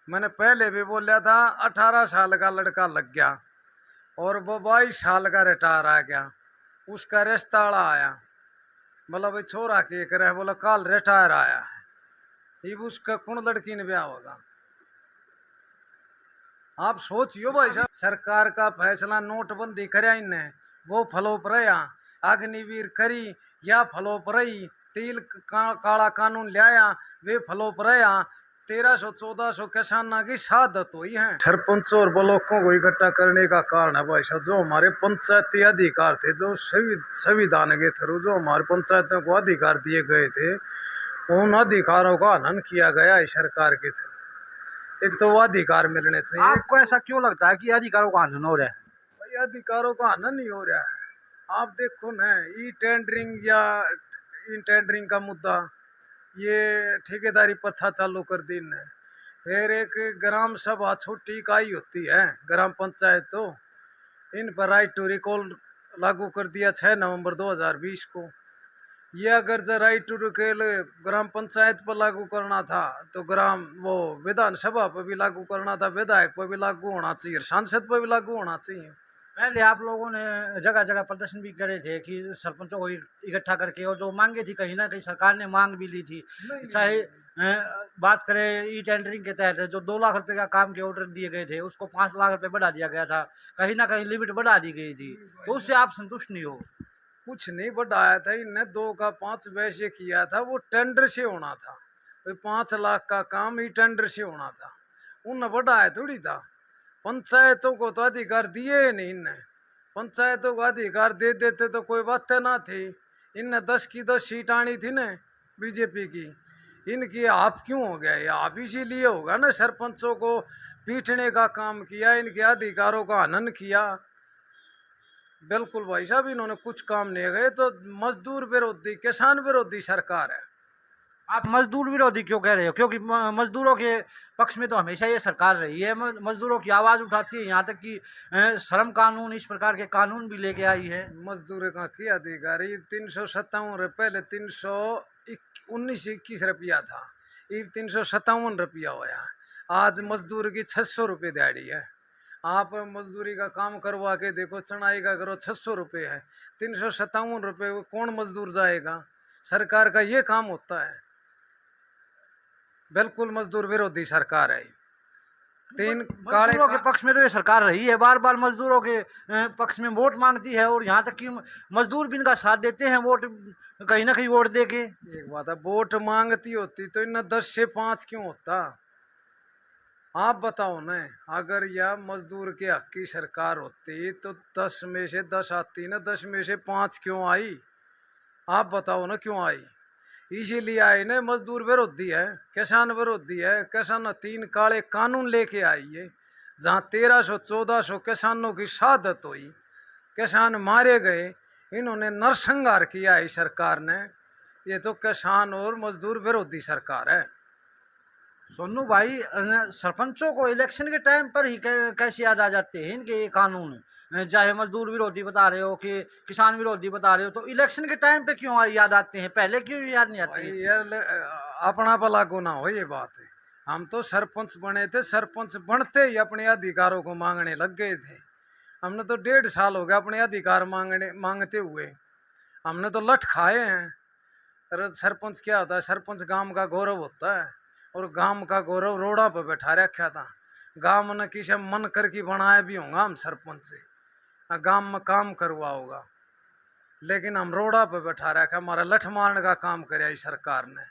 मैंने पहले भी बोला था 18 साल का लड़का लग गया और वो 22 साल का रिटायर आ गया। उसका रिश्ता आया, बोला भाई छोरा के करे, बोला कल रिटायर आया है, ये उसका कौन लड़की ने ब्याह होगा। आप सोचियो भाई साहब, सरकार का फैसला नोटबंदी कराया इनने, वो फलोप रहा। अग्निवीर करी या फलोप रही, तेल काला कानून लाया वे फलोप रहा। 1300-1400 किसाना की शहादत हुई है। सरपंचों और ब्लॉकों को इकट्ठा करने का कारण है भाई साहब, जो हमारे पंचायती अधिकार थे, जो संविधान के थ्रू जो हमारे पंचायतों को अधिकार दिए गए थे, उन अधिकारों का हनन किया गया है सरकार के थ्रू। एक तो वो अधिकार मिलने चाहिए। आपको ऐसा क्यों लगता है कि अधिकारों का हनन हो रहा है? भाई अधिकारों का हनन नहीं हो रहा है। आप देखो ना, ई टेंडरिंग या इन टेंडरिंग का मुद्दा, ये ठेकेदारी प्रथा चालू कर दी ने। फिर एक ग्राम सभा छोटी इकाई होती है, ग्राम पंचायत, तो इन पर राइट टू रिकॉल लागू कर दिया 6 नवंबर 2020 को। ये अगर जो राइट टू रिकॉल ग्राम पंचायत पर लागू करना था तो वो विधानसभा पर भी लागू करना था, विधायक पर भी लागू होना चाहिए, सांसद पर भी लागू होना चाहिए। पहले आप लोगों ने जगह जगह प्रदर्शन भी करे थे कि सरपंचों को इकट्ठा करके, और जो मांगे थी कहीं ना कहीं सरकार ने मांग भी ली थी। चाहे बात करें ई टेंडरिंग के तहत जो 2 लाख रुपए का काम के ऑर्डर दिए गए थे, उसको 5 लाख रुपए बढ़ा दिया गया था, कहीं ना कहीं लिमिट बढ़ा दी गई थी, तो उससे आप संतुष्ट नहीं हो? कुछ नहीं बढ़ाया था इनने, 2 का 5 वैसे किया था, वो टेंडर से होना था। 5 लाख का काम ही टेंडर से होना था, उन बढ़ाया थोड़ी था। पंचायतों को तो अधिकार दिए ही नहीं इनने। पंचायतों को अधिकार दे देते तो कोई बात ना थी। इनने 10 की 10 सीट आनी थी ना बीजेपी की, इनकी आप क्यों हो गया? ये आप इसीलिए होगा ना, सरपंचों को पीटने का काम किया, इनके अधिकारों का हनन किया। बिल्कुल भाई साहब, इन्होंने कुछ काम नहीं गए तो मजदूर विरोधी, किसान विरोधी सरकार है। आप मजदूर विरोधी क्यों कह रहे हो? क्योंकि मजदूरों के पक्ष में तो हमेशा ये सरकार रही है, मजदूरों की आवाज उठाती है, यहाँ तक कि श्रम कानून, इस प्रकार के कानून भी लेके आई है। मजदूर का किया अधिकारी 357 पहले 319-21 था, ये 357 रुपया होया। आज मजदूर की 600 रुपये दिहाड़ी है। आप मजदूरी का काम करवा के देखो, चढ़ाई का करो, 600 रुपये है। 357 रुपये कौन मजदूर जाएगा? सरकार का ये काम होता है। बिल्कुल मजदूर विरोधी सरकार है। 3 काले मजदूरों के पक्ष में तो ये सरकार रही है, बार बार मजदूरों के पक्ष में वोट मांगती है, और यहाँ तक कि मजदूर भी इनका साथ देते हैं वोट, कहीं ना कहीं वोट दे के। एक बात है, वोट मांगती होती तो इन 10 से 5 क्यों होता? आप बताओ न, अगर यह मजदूर के हक की सरकार होती तो 10 में से 10 आती ना, 10 में से 5 क्यों आई? आप बताओ ना क्यों आई? इसीलिए आई ना, मजदूर विरोधी है, किसान विरोधी है। किसान 3 काले कानून लेके आई है, जहाँ 1300-1400 किसानों की शहादत हुई, किसान मारे गए। इन्होंने नरसंहार किया है सरकार ने। ये तो किसान और मजदूर विरोधी सरकार है। सोनू भाई, सरपंचों को इलेक्शन के टाइम पर ही कैसे याद आ जाते हैं इनके ये कानून? चाहे मजदूर विरोधी बता रहे हो कि किसान विरोधी बता रहे हो, तो इलेक्शन के टाइम पे क्यों याद आते हैं, पहले क्यों याद नहीं आते? यार अपना भला को ना हो, ये बात है। हम तो सरपंच बने थे, सरपंच बनते ही अपने अधिकारों को मांगने लग गए थे। हमने तो 1.5 साल हो गया अपने अधिकार मांगते हुए। हमने तो लठ खाए हैं। अरे सरपंच क्या होता है? सरपंच गांव का गौरव होता है, और गांव का गौरव रोड़ा पर बैठा रखा था। गांव ने किसी मन कर की बनाया भी होगा हम सरपंच से, गांव में काम करवा होगा, लेकिन हम रोड़ा पर बैठा रखा, हमारा लठ मारने का काम कराया इस सरकार ने।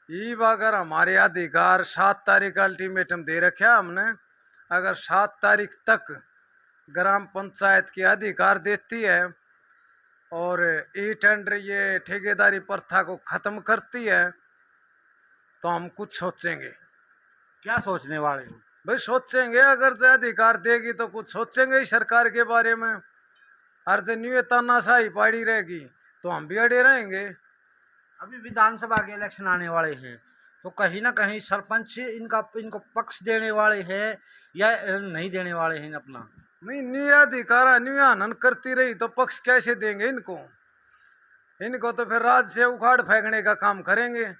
ये अगर हमारे अधिकार 7 तारीख का अल्टीमेटम दे रखा हमने, अगर 7 तारीख तक ग्राम पंचायत के अधिकार देती है और ई टेंडर ये ठेकेदारी प्रथा को खत्म करती है, तो हम कुछ सोचेंगे। क्या सोचने वाले हो? भाई सोचेंगे, अगर जो अधिकार देगी तो कुछ सोचेंगे इस सरकार के बारे में। और जो न्यू तानाशाही पड़ी रहेगी तो हम भी अड़े रहेंगे। अभी विधानसभा के इलेक्शन आने वाले हैं, तो कहीं ना कहीं सरपंच इनको पक्ष देने वाले हैं या नहीं देने वाले हैं अपना? नहीं, न्यू अधिकार न्यू हनन करती रही तो पक्ष कैसे देंगे इनको? इनको तो फिर राज से उखाड़ फेंकने का काम करेंगे।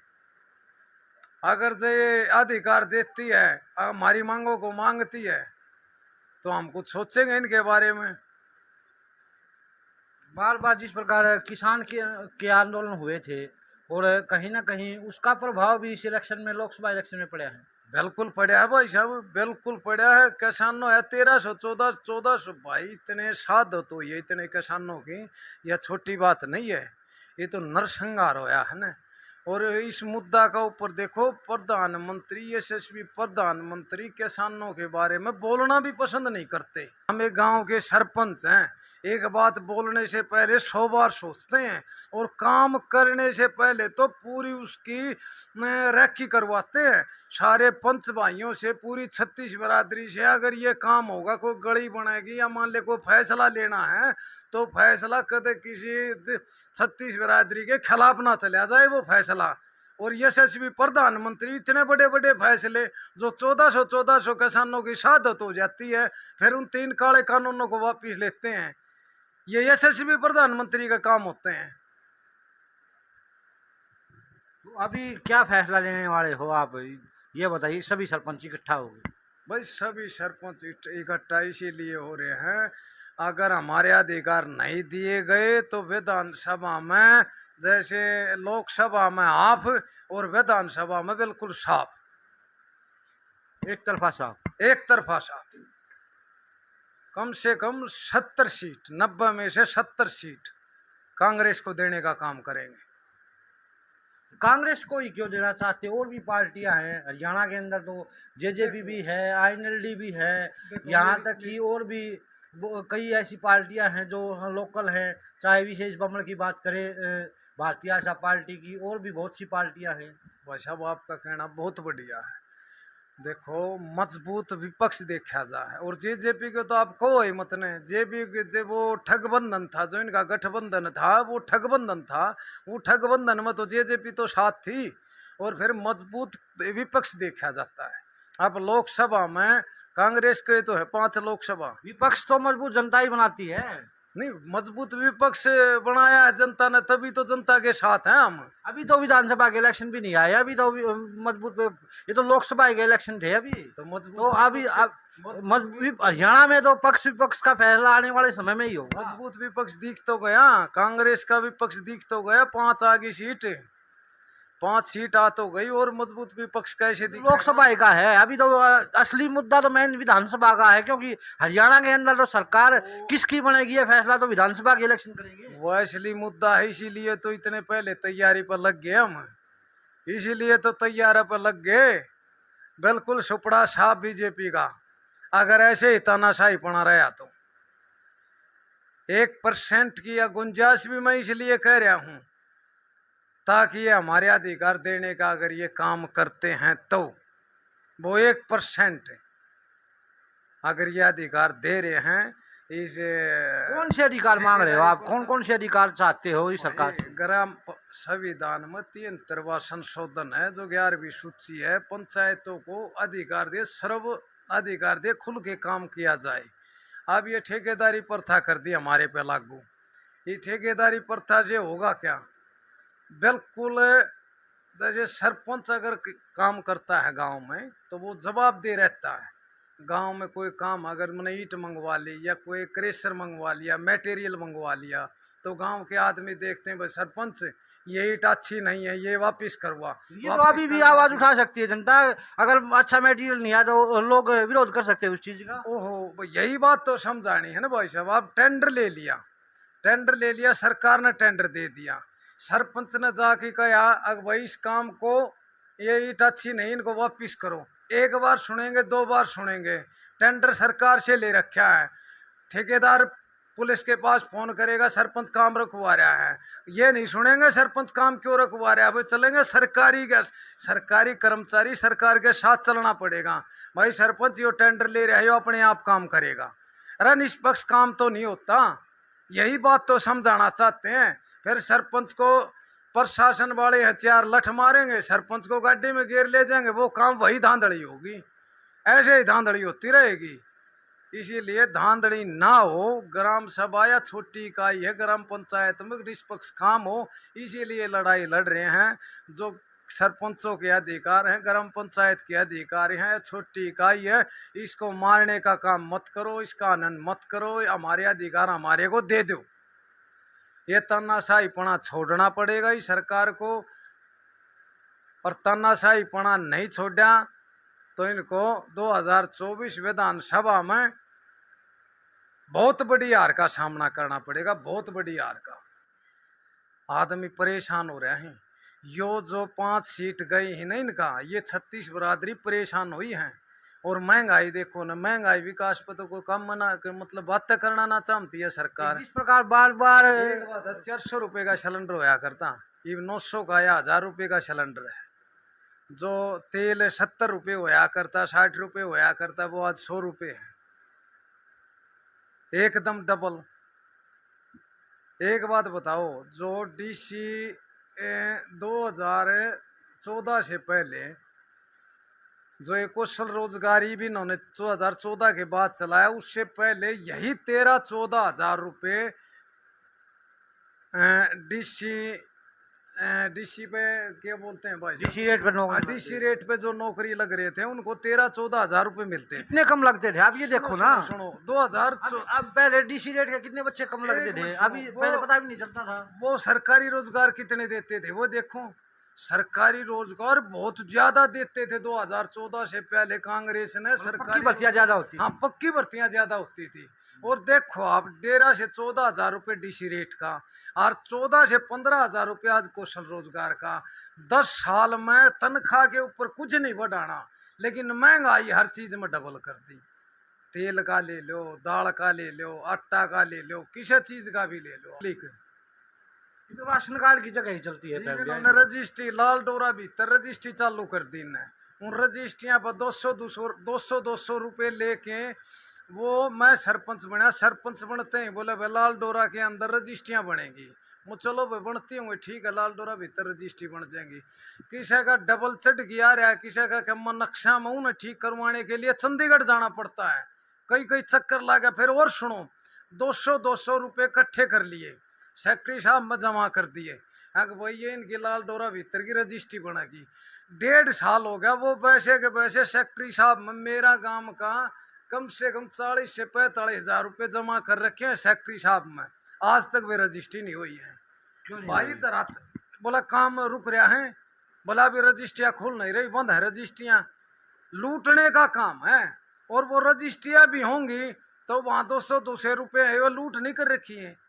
अगर जो ये अधिकार देती है, हमारी मांगों को मांगती है, तो हम कुछ सोचेंगे इनके बारे में। बार बार जिस प्रकार किसान के आंदोलन हुए थे और कहीं ना कहीं उसका प्रभाव भी इस इलेक्शन में, लोकसभा इलेक्शन में पड़ा है। बिल्कुल पड़ा है भाई साहब, बिल्कुल पड़ा है। किसानों है 1300 1400 भाई, इतने साध तो ये इतने किसानों की यह छोटी बात नहीं है, ये तो नरसंहार होया है ना। और इस मुद्दा का ऊपर देखो, प्रधानमंत्री, यशस्वी प्रधानमंत्री किसानों के बारे में बोलना भी पसंद नहीं करते। हम एक गांव के सरपंच हैं, एक बात बोलने से पहले 100 बार सोचते हैं, और काम करने से पहले तो पूरी उसकी रेकी करवाते हैं सारे पंच भाइयों से, पूरी 36 बिरादरी से। अगर ये काम होगा, कोई गली बनेगी या मान ले कोई फैसला लेना है, तो फैसला कदे किसी 36 बिरादरी के खिलाफ ना चला जाए वो फैसला। और यशस्वी प्रधानमंत्री इतने बड़े बड़े फैसले जो 1400 किसानों की शहादत हो जाती है, फिर उन 3 काले कानूनों को वापिस लेते हैं, ये यशस्वी प्रधानमंत्री का काम होते हैं। तो अभी क्या फैसला लेने वाले हो आप, ये बताइए। सभी सरपंच इकट्ठा हो गए? भाई सभी सरपंच इकट्ठा इसीलिए हो रहे हैं, अगर हमारे अधिकार नहीं दिए गए तो विधानसभा में जैसे लोकसभा में हाफ और विधानसभा में बिल्कुल साफ, एक तरफा साफ, एक तरफा साफ। कम से कम 70 सीट, 90 में से 70 सीट कांग्रेस को देने का काम करेंगे। कांग्रेस को ही क्यों देना चाहते? और भी पार्टियां हैं हरियाणा के अंदर, तो जेजेपी भी है, आईएनएलडी भी है, यहाँ तक कि और भी कई ऐसी पार्टियां हैं जो लोकल हैं। चाहे विशेष बमन की बात करें, भारतीय जनता पार्टी की, और भी बहुत सी पार्टियां हैं। भाई साहब आपका कहना बहुत बढ़िया है। देखो, मजबूत विपक्ष देखा जाए, और जेजेपी को तो आप कहो ही मत ने। जब वो ठगबंधन था, जो इनका गठबंधन था, वो ठगबंधन था। वो ठगबंधन में तो जेजेपी तो साथ थी, और फिर मजबूत विपक्ष देखा जाता है। अब लोकसभा में कांग्रेस के तो है 5 लोकसभा। विपक्ष तो मजबूत जनता ही बनाती है। नहीं, मजबूत विपक्ष बनाया है जनता ने, तभी तो जनता के साथ हैं हम। अभी तो विधानसभा के इलेक्शन भी नहीं आए, अभी तो मजबूत, ये तो लोकसभा के इलेक्शन थे अभी। तो मजबूत, तो अभी हरियाणा में तो पक्ष विपक्ष का फैसला आने वाले समय में ही होगा। मजबूत विपक्ष दिख तो गया, कांग्रेस का विपक्ष दिख तो गया। 5 आ गई सीट, 5 सीट आ तो गई, और मजबूत विपक्ष कैसे दिख? लोकसभा का है अभी तो। असली मुद्दा तो मेन विधानसभा का है, क्योंकि हरियाणा के अंदर तो सरकार किसकी बनेगी ये फैसला तो विधानसभा के इलेक्शन करेंगे। वो असली मुद्दा है, इसीलिए तो इतने पहले तैयारी पर लग गए हम, इसीलिए तो तैयारी पर लग गए। बिल्कुल सुपड़ा साफ बीजेपी का। अगर ऐसे ही तानाशाही पड़ा रहा तो 1% की या गुंजाइश भी मैं इसलिए कह रहा हूं, ताकि ये हमारे अधिकार देने का अगर ये काम करते हैं तो वो 1% अगर ये अधिकार दे रहे हैं, इस कौन से अधिकार मांग रहे हो आप? कौन कौन से अधिकार चाहते हो इस सरकार से? ग्राम संविधान में 73वां संशोधन है, जो 11वीं सूची है, पंचायतों को अधिकार दे, सर्व अधिकार दे, खुल के काम किया जाए। अब ये ठेकेदारी प्रथा कर दी हमारे पे लागू। ये ठेकेदारी प्रथा से होगा क्या? बिल्कुल जैसे सरपंच अगर काम करता है गांव में, तो वो जवाबदेह रहता है। गांव में कोई काम, अगर मैंने ईंट मंगवा ली या कोई क्रेशर मंगवा लिया, मटेरियल मंगवा लिया, तो गांव के आदमी देखते हैं भाई सरपंच ये ईंट अच्छी नहीं है, ये वापस करवा। ये तो अभी भी आवाज उठा सकती है जनता, अगर अच्छा मटेरियल नहीं है तो लोग विरोध कर सकते हैं उस चीज का। ओहो, यही बात तो समझानी है ना भाई साहब। आप टेंडर ले लिया, टेंडर ले लिया, सरकार ने टेंडर दे दिया, सरपंच ने जाके कहा अगर भाई इस काम को, ये ईंट अच्छी नहीं, इनको वापिस करो। 1 बार सुनेंगे, 2 बार सुनेंगे। टेंडर सरकार से ले रखा है, ठेकेदार पुलिस के पास फोन करेगा सरपंच काम रखवा रहा है, ये नहीं सुनेंगे सरपंच काम क्यों रखवा रहा है। भाई चलेंगे सरकारी कर्मचारी, सरकार के साथ चलना पड़ेगा। भाई सरपंच यो टेंडर ले रहा है, यो अपने आप काम करेगा। अरे निष्पक्ष काम तो नहीं होता, यही बात तो समझाना चाहते हैं। फिर सरपंच को प्रशासन वाले हथियार लठ मारेंगे, सरपंच को गाड़ी में घेर ले जाएंगे, वो काम वही धांधड़ी होगी, ऐसे ही धांधड़ी होती रहेगी। इसीलिए धांधड़ी ना हो, ग्राम सभा या छोटी इकाई है ग्राम पंचायत में निष्पक्ष काम हो, इसीलिए लड़ाई लड़ रहे हैं। जो सरपंचों के अधिकार हैं, ग्राम पंचायत के अधिकार हैं, छोटी इकाई है, इसको मारने का काम मत करो, इसका आनंद मत करो, हमारे अधिकार हमारे को दे दो। ये तानाशाहीपना छोड़ना पड़ेगा इस सरकार को, और तानाशाहीपना नहीं छोड़ा तो इनको 2024 विधानसभा में बहुत बड़ी हार का सामना करना पड़ेगा, बहुत बड़ी हार का। आदमी परेशान हो रहे हैं। यो जो 5 सीट गई है ना इनका, ये 36 बरादरी परेशान हुई है। और महंगाई देखो ना, महंगाई विकास पर तो कोई कम मना मतलब बातें करना ना चाहती है सरकार। जिस प्रकार बार बार 400 रुपये का सिलेंडर होया करता, ये 900 का या 1000 रुपये का सिलेंडर है। जो तेल 70 रुपये होया करता, 60 रुपये होया करता, वो आज 100 रुपये है, एकदम डबल। एक बात बताओ, जो डीसी 2014 से पहले जो एक कौशल रोजगारी भी इन्होंने 2014 के बाद चलाया, उससे पहले यही 13-14 हजार रुपये डीसी पे क्या बोलते हैं भाई, डीसी रेट पर नौकरी, डीसी रेट पे जो नौकरी लग रहे थे उनको 13-14 हजार रुपये मिलते। कितने कम लगते थे आप ये देखो ना। सुनो 2000 अब पहले डीसी रेट के कितने बच्चे कम लगते थे, अभी पहले पता भी नहीं चलता था। वो सरकारी रोजगार कितने देते थे वो देखो, सरकारी रोजगार बहुत ज्यादा देते थे 2014 से पहले कांग्रेस ने। सरकारी भर्तियां ज्यादा होती, हाँ पक्की भर्तियां ज्यादा होती थी। और देखो आप 13 से 14 हजार रुपये डीसी रेट का, और 14 से 15 हजार रुपये आज कौशल रोजगार का। 10 साल में तनख्वाह के ऊपर कुछ नहीं बढ़ाना, लेकिन महंगाई हर चीज में डबल कर दी। तेल का ले लो, दाल का ले लो, आटा का ले लो, किसी चीज का भी ले लो। तो राशन कार्ड की जगह ही चलती है। रजिस्ट्री लाल डोरा भीतर रजिस्ट्री चालू कर दी ने। उन रजिस्ट्रियां पर 200 रुपये लेके वो मैं सरपंच बना, सरपंच बनते हैं बोले भाई लाल डोरा के अंदर रजिस्ट्रियां बनेगी। वो चलो भाई बनती होंगी, ठीक है, लाल डोरा भीतर रजिस्ट्री बन जाएंगी। किसी का डबल चढ़ गया रहा, किसी का क्या नक्शा में उन्हें ठीक करवाने के लिए चंडीगढ़ जाना पड़ता है, कई कई चक्कर लगा। फिर और सुनो, 200 रुपये इकट्ठे कर लिए, सेक्रेटरी साहब में जमा कर दिए, हाँ भाई ये इनकी लाल डोरा भीतर की रजिस्ट्री बनेगी। 1.5 साल हो गया, वो पैसे के पैसे सेक्रेटरी साहब में मेरा गांव का कम से कम 40 से 45 हजार रुपये जमा कर रखे हैं सेक्रेटरी साहब में, आज तक वे रजिस्ट्री नहीं हुई है। भाई इधर बोला काम रुक रहा है, बोला अभी रजिस्ट्रियाँ खुल नहीं रही, बंद है रजिस्ट्रियाँ, लूटने का काम है। और वो रजिस्ट्रियाँ भी होंगी तो वहाँ 200 रुपये है, वो लूट नहीं कर रखी है।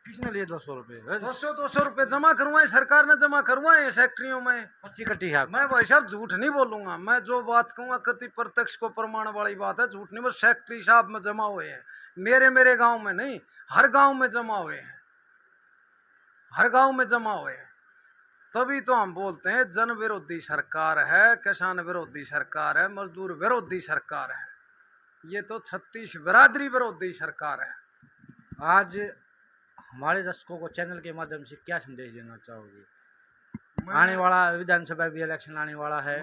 किसने लिए 200 रुपये? 200 रुपये जमा करवाए, सरकार ने जमा करवाए सेक्रेटरियों में, पर्ची कटी है। मैं भाई साहब झूठ नहीं बोलूंगा, मैं जो बात कहूँगा कति प्रत्यक्ष को प्रमाण वाली बात है, झूठ नहीं। बस सेक्रेटरी साहब में जमा हुए हैं, मेरे गांव में नहीं, हर गांव में जमा हुए हैं, हर गांव में जमा हुए हैं। तभी तो हम बोलते हैं जन विरोधी सरकार है, किसान विरोधी सरकार है, मजदूर विरोधी सरकार है, ये तो 36 बिरादरी विरोधी सरकार है। आज हमारे दर्शकों को चैनल के माध्यम से क्या संदेश देना चाहोगे? आने वाला विधानसभा भी इलेक्शन आने वाला है,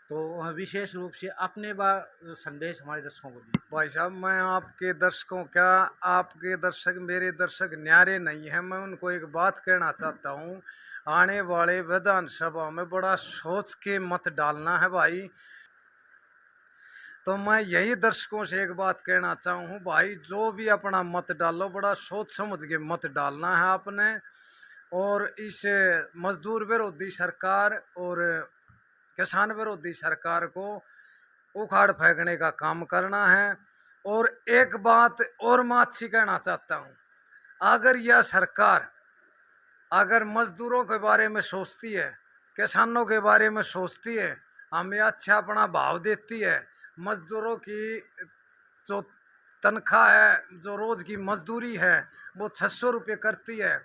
तो विशेष रूप से अपने बार संदेश हमारे दर्शकों को दिए। भाई साहब मैं आपके दर्शकों क्या, आपके दर्शक मेरे दर्शक न्यारे नहीं हैं, मैं उनको एक बात कहना चाहता हूँ, आने वाले विधानसभा में बड़ा सोच के मत डालना है भाई। तो मैं यही दर्शकों से एक बात कहना चाहूँ भाई, जो भी अपना मत डालो बड़ा सोच समझ के मत डालना है आपने, और इस मजदूर विरोधी सरकार और किसान विरोधी सरकार को उखाड़ फेंकने का काम करना है। और एक बात और मैं अच्छी कहना चाहता हूँ, अगर यह सरकार अगर मजदूरों के बारे में सोचती है, किसानों के बारे में सोचती है, हमें अच्छा अपना भाव देती है, मजदूरों की जो तनख्वाह है, जो रोज़ की मजदूरी है वो 600 रुपये करती है,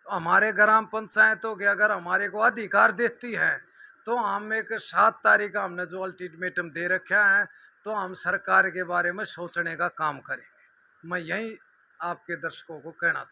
हमारे ग्राम पंचायतों के अगर हमारे को अधिकार देती है, तो हम एक 7 तारीख का हमने जो अल्टीमेटम दे रखा है, तो हम सरकार के बारे में सोचने का काम करेंगे। मैं यही आपके दर्शकों को कहना चाहता हूँ।